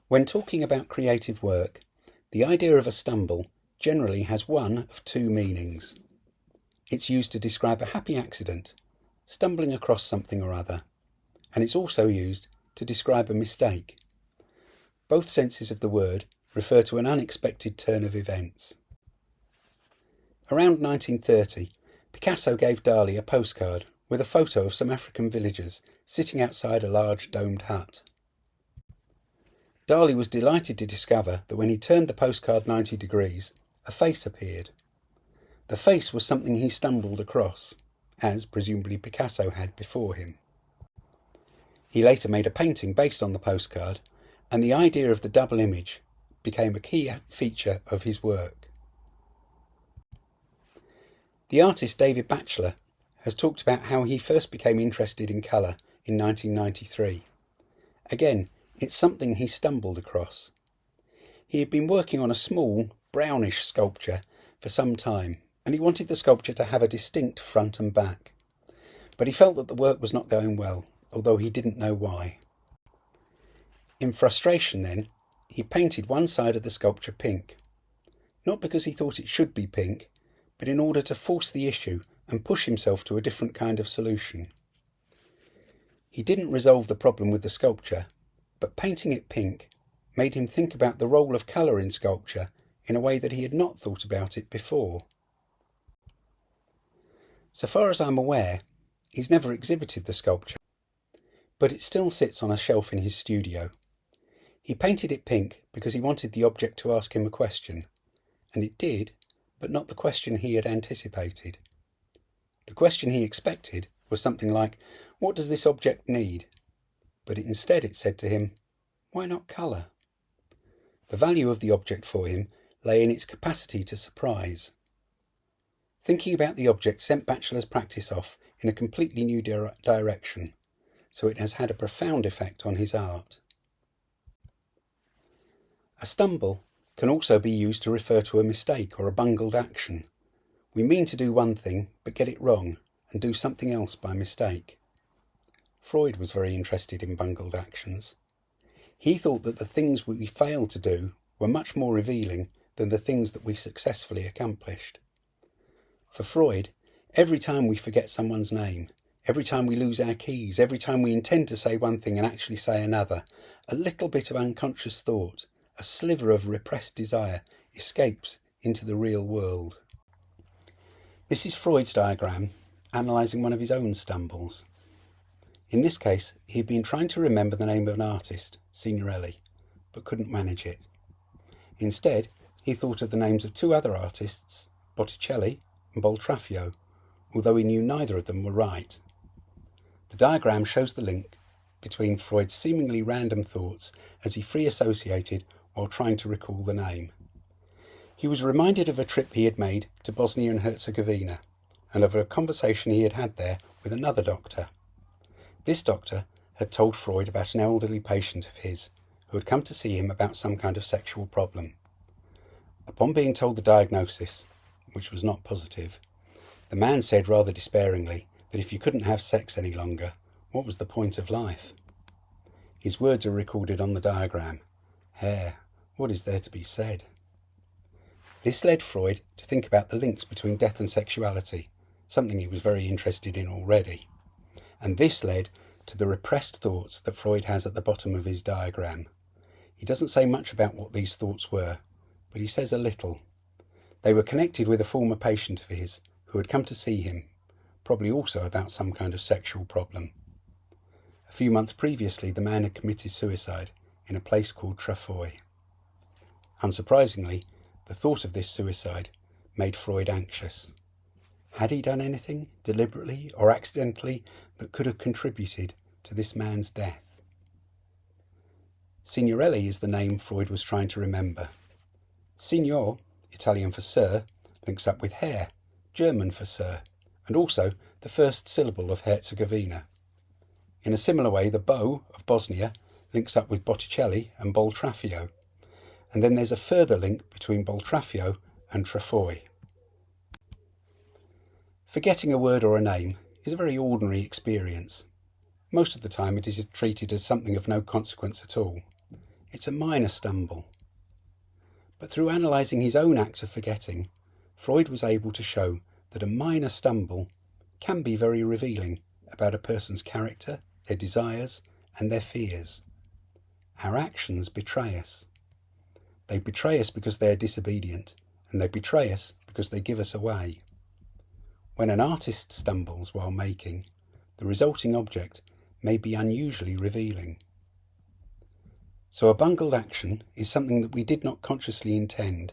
When talking about creative work, the idea of a stumble generally has one of two meanings. It's used to describe a happy accident, stumbling across something or other, and it's also used to describe a mistake. Both senses of the word refer to an unexpected turn of events. Around 1930, Picasso gave Dali a postcard with a photo of some African villagers sitting outside a large domed hut. Dali was delighted to discover that when he turned the postcard 90 degrees, a face appeared. The face was something he stumbled across, as presumably Picasso had before him. He later made a painting based on the postcard, and the idea of the double image became a key feature of his work. The artist David Batchelor has talked about how he first became interested in colour in 1993. Again, it's something he stumbled across. He had been working on a small, brownish sculpture for some time, and he wanted the sculpture to have a distinct front and back. But he felt that the work was not going well, although he didn't know why. In frustration then, he painted one side of the sculpture pink. Not because he thought it should be pink, but in order to force the issue and push himself to a different kind of solution. He didn't resolve the problem with the sculpture, but painting it pink made him think about the role of colour in sculpture in a way that he had not thought about it before. So far as I'm aware, he's never exhibited the sculpture, but it still sits on a shelf in his studio. He painted it pink because he wanted the object to ask him a question, and it did, but not the question he had anticipated. The question he expected was something like, "What does this object need?" But instead it said to him, "Why not colour?" The value of the object for him lay in its capacity to surprise. Thinking about the object sent Batchelor's practice off in a completely new direction, so it has had a profound effect on his art. A stumble can also be used to refer to a mistake or a bungled action. We mean to do one thing, but get it wrong and do something else by mistake. Freud was very interested in bungled actions. He thought that the things we failed to do were much more revealing than the things that we successfully accomplished. For Freud, every time we forget someone's name, every time we lose our keys, every time we intend to say one thing and actually say another, a little bit of unconscious thought, a sliver of repressed desire, escapes into the real world. This is Freud's diagram, analysing one of his own stumbles. In this case, he had been trying to remember the name of an artist, Signorelli, but couldn't manage it. Instead, he thought of the names of two other artists, Botticelli and Boltraffio, although he knew neither of them were right. The diagram shows the link between Freud's seemingly random thoughts as he free associated while trying to recall the name. He was reminded of a trip he had made to Bosnia and Herzegovina, and of a conversation he had had there with another doctor. This doctor had told Freud about an elderly patient of his who had come to see him about some kind of sexual problem. Upon being told the diagnosis, which was not positive, the man said rather despairingly that if you couldn't have sex any longer, what was the point of life? His words are recorded on the diagram. Hair, what is there to be said? This led Freud to think about the links between death and sexuality, something he was very interested in already. And this led to the repressed thoughts that Freud has at the bottom of his diagram. He doesn't say much about what these thoughts were, but he says a little. They were connected with a former patient of his who had come to see him, probably also about some kind of sexual problem. A few months previously, the man had committed suicide in a place called Trafoi. Unsurprisingly, the thought of this suicide made Freud anxious. Had he done anything, deliberately or accidentally, that could have contributed to this man's death? Signorelli is the name Freud was trying to remember. Signor, Italian for sir, links up with hair, German for sir, and also the first syllable of Herzegovina. In a similar way, the bow of Bosnia links up with Botticelli and Boltraffio, and then there's a further link between Boltraffio and Trafoi. Forgetting a word or a name is a very ordinary experience. Most of the time it is treated as something of no consequence at all. It's a minor stumble. But through analysing his own act of forgetting, Freud was able to show that a minor stumble can be very revealing about a person's character, their desires, and their fears. Our actions betray us. They betray us because they are disobedient, and they betray us because they give us away. When an artist stumbles while making, the resulting object may be unusually revealing. So a bungled action is something that we did not consciously intend,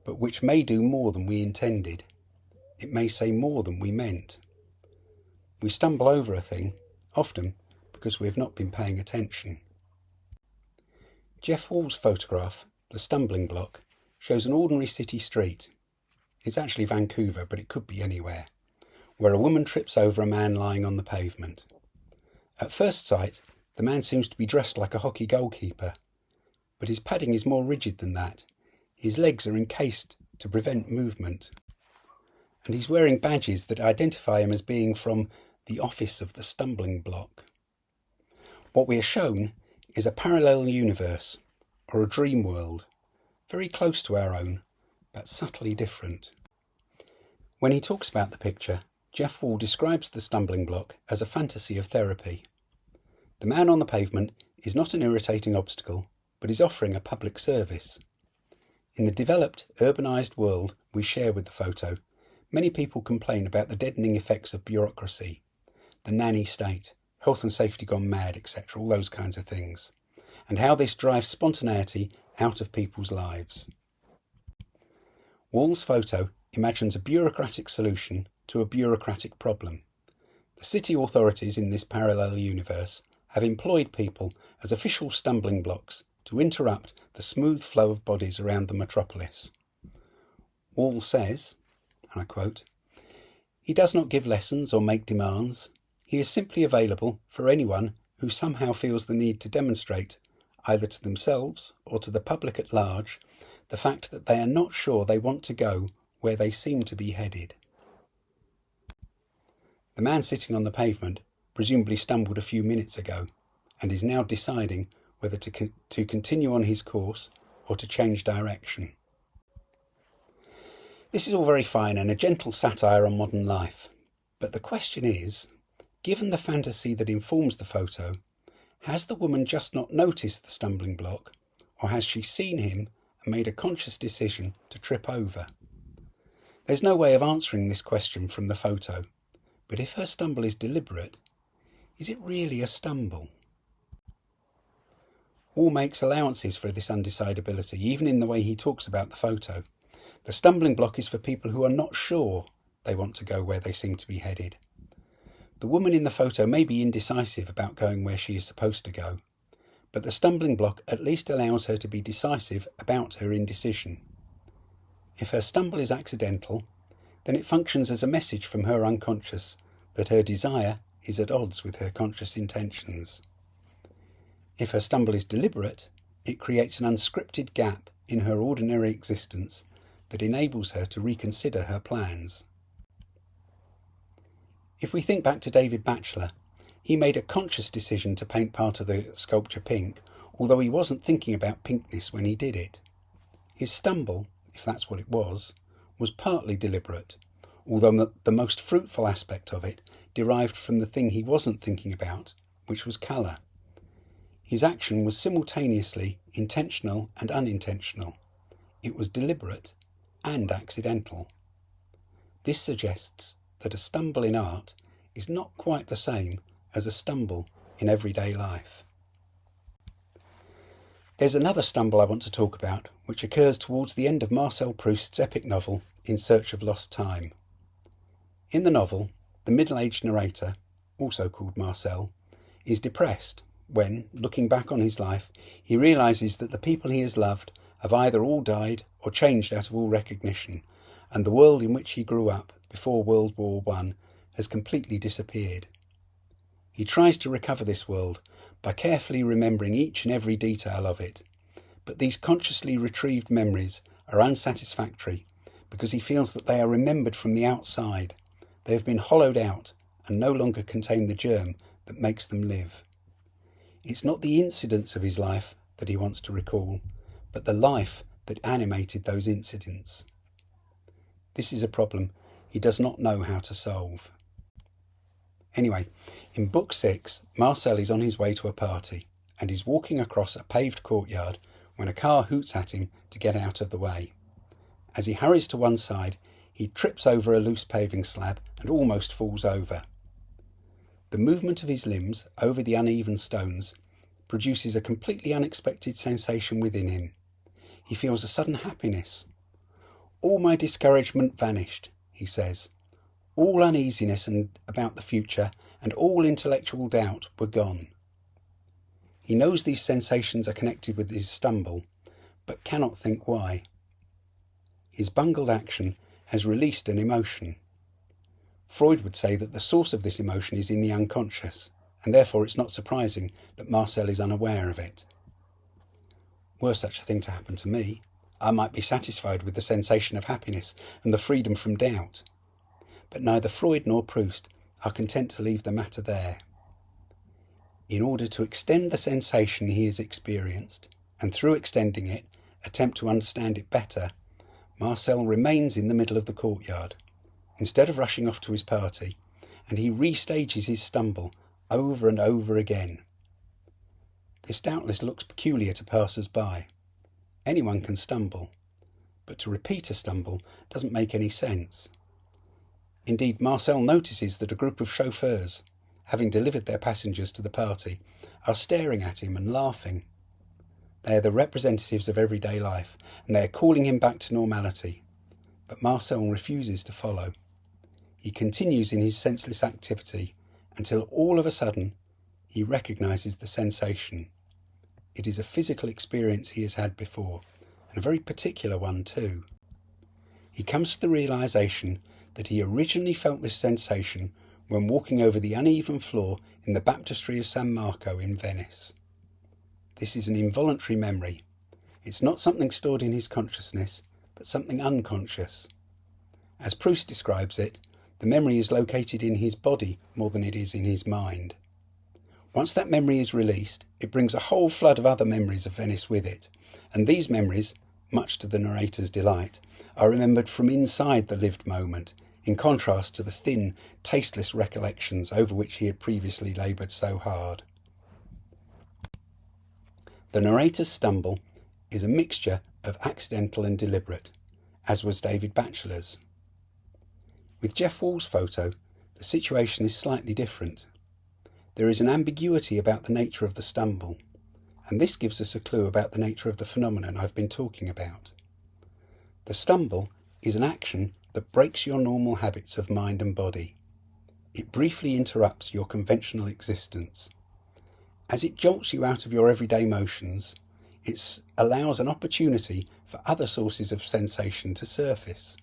but which may do more than we intended. It may say more than we meant. We stumble over a thing, often because we have not been paying attention. Jeff Wall's photograph, The Stumbling Block, shows an ordinary city street. It's actually Vancouver, but it could be anywhere, where a woman trips over a man lying on the pavement. At first sight, the man seems to be dressed like a hockey goalkeeper, but his padding is more rigid than that. His legs are encased to prevent movement, and he's wearing badges that identify him as being from the office of the stumbling block. What we are shown is a parallel universe, or a dream world, very close to our own, but subtly different. When he talks about the picture, Jeff Wall describes the stumbling block as a fantasy of therapy. The man on the pavement is not an irritating obstacle, but is offering a public service. In the developed, urbanised world we share with the photo, many people complain about the deadening effects of bureaucracy, the nanny state, health and safety gone mad, etc., all those kinds of things, and how this drives spontaneity out of people's lives. Wall's photo imagines a bureaucratic solution to a bureaucratic problem. The city authorities in this parallel universe have employed people as official stumbling blocks to interrupt the smooth flow of bodies around the metropolis. Wall says, and I quote, "He does not give lessons or make demands. He is simply available for anyone who somehow feels the need to demonstrate, either to themselves or to the public at large, the fact that they are not sure they want to go where they seem to be headed." The man sitting on the pavement presumably stumbled a few minutes ago and is now deciding whether to continue on his course or to change direction. This is all very fine and a gentle satire on modern life, but the question is, given the fantasy that informs the photo, has the woman just not noticed the stumbling block, or has she seen him and made a conscious decision to trip over? There's no way of answering this question from the photo, but if her stumble is deliberate, is it really a stumble? Wall makes allowances for this undecidability, even in the way he talks about the photo. The stumbling block is for people who are not sure they want to go where they seem to be headed. The woman in the photo may be indecisive about going where she is supposed to go, but the stumbling block at least allows her to be decisive about her indecision. If her stumble is accidental, then it functions as a message from her unconscious that her desire is at odds with her conscious intentions. If her stumble is deliberate, it creates an unscripted gap in her ordinary existence that enables her to reconsider her plans. If we think back to David Batchelor, he made a conscious decision to paint part of the sculpture pink, although he wasn't thinking about pinkness when he did it. His stumble, if that's what it was partly deliberate, although the most fruitful aspect of it derived from the thing he wasn't thinking about, which was colour. His action was simultaneously intentional and unintentional. It was deliberate and accidental. This suggests that a stumble in art is not quite the same as a stumble in everyday life. There's another stumble I want to talk about, which occurs towards the end of Marcel Proust's epic novel In Search of Lost Time. In the novel, the middle-aged narrator, also called Marcel, is depressed when, looking back on his life, he realises that the people he has loved have either all died or changed out of all recognition, and the world in which he grew up before World War I has completely disappeared. He tries to recover this world by carefully remembering each and every detail of it, but these consciously retrieved memories are unsatisfactory because he feels that they are remembered from the outside. They have been hollowed out and no longer contain the germ that makes them live. It's not the incidents of his life that he wants to recall, but the life that animated those incidents. This is a problem he does not know how to solve. Anyway, in Book 6, Marcel is on his way to a party and is walking across a paved courtyard when a car hoots at him to get out of the way. As he hurries to one side, he trips over a loose paving slab and almost falls over. The movement of his limbs over the uneven stones produces a completely unexpected sensation within him. He feels a sudden happiness. "All my discouragement vanished," he says. "All uneasiness about the future and all intellectual doubt were gone." He knows these sensations are connected with his stumble, but cannot think why. His bungled action has released an emotion. Freud would say that the source of this emotion is in the unconscious, and therefore it's not surprising that Marcel is unaware of it. Were such a thing to happen to me, I might be satisfied with the sensation of happiness and the freedom from doubt. But neither Freud nor Proust are content to leave the matter there. In order to extend the sensation he has experienced, and through extending it, attempt to understand it better, Marcel remains in the middle of the courtyard, instead of rushing off to his party, and he restages his stumble over and over again. This doubtless looks peculiar to passers-by. Anyone can stumble, but to repeat a stumble doesn't make any sense. Indeed, Marcel notices that a group of chauffeurs, having delivered their passengers to the party, are staring at him and laughing. They are the representatives of everyday life, and they are calling him back to normality. But Marcel refuses to follow. He continues in his senseless activity until all of a sudden he recognises the sensation. It is a physical experience he has had before, and a very particular one too. He comes to the realisation that he originally felt this sensation when walking over the uneven floor in the baptistry of San Marco in Venice. This is an involuntary memory. It's not something stored in his consciousness, but something unconscious. As Proust describes it, the memory is located in his body more than it is in his mind. Once that memory is released, it brings a whole flood of other memories of Venice with it, and these memories, much to the narrator's delight, are remembered from inside the lived moment, in contrast to the thin, tasteless recollections over which he had previously laboured so hard. The narrator's stumble is a mixture of accidental and deliberate, as was David Batchelor's. With Jeff Wall's photo, the situation is slightly different. There is an ambiguity about the nature of the stumble, and this gives us a clue about the nature of the phenomenon I've been talking about. The stumble is an action that breaks your normal habits of mind and body. It briefly interrupts your conventional existence. As it jolts you out of your everyday motions, it allows an opportunity for other sources of sensation to surface.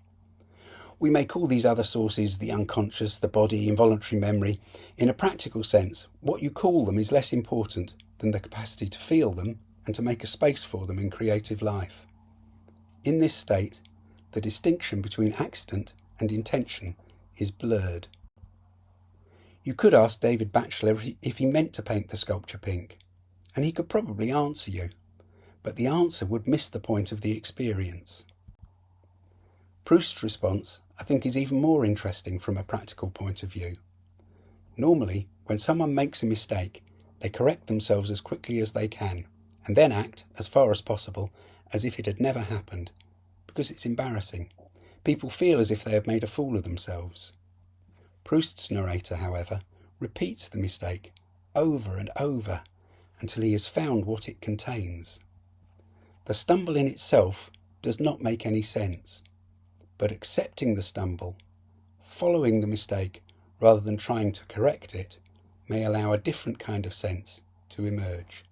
We may call these other sources the unconscious, the body, involuntary memory. In a practical sense, what you call them is less important than the capacity to feel them and to make a space for them in creative life. In this state, the distinction between accident and intention is blurred. You could ask David Batchelor if he meant to paint the sculpture pink, and he could probably answer you, but the answer would miss the point of the experience. Proust's response, I think, is even more interesting from a practical point of view. Normally, when someone makes a mistake, they correct themselves as quickly as they can, and then act, as far as possible, as if it had never happened, because it's embarrassing. People feel as if they have made a fool of themselves. Proust's narrator, however, repeats the mistake over and over until he has found what it contains. The stumble in itself does not make any sense, but accepting the stumble, following the mistake rather than trying to correct it, may allow a different kind of sense to emerge.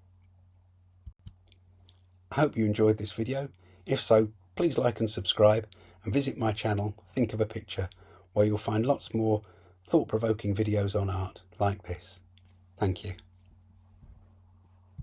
I hope you enjoyed this video. If so, please like and subscribe, and visit my channel, Think of a Picture, where you'll find lots more thought-provoking videos on art like this. Thank you.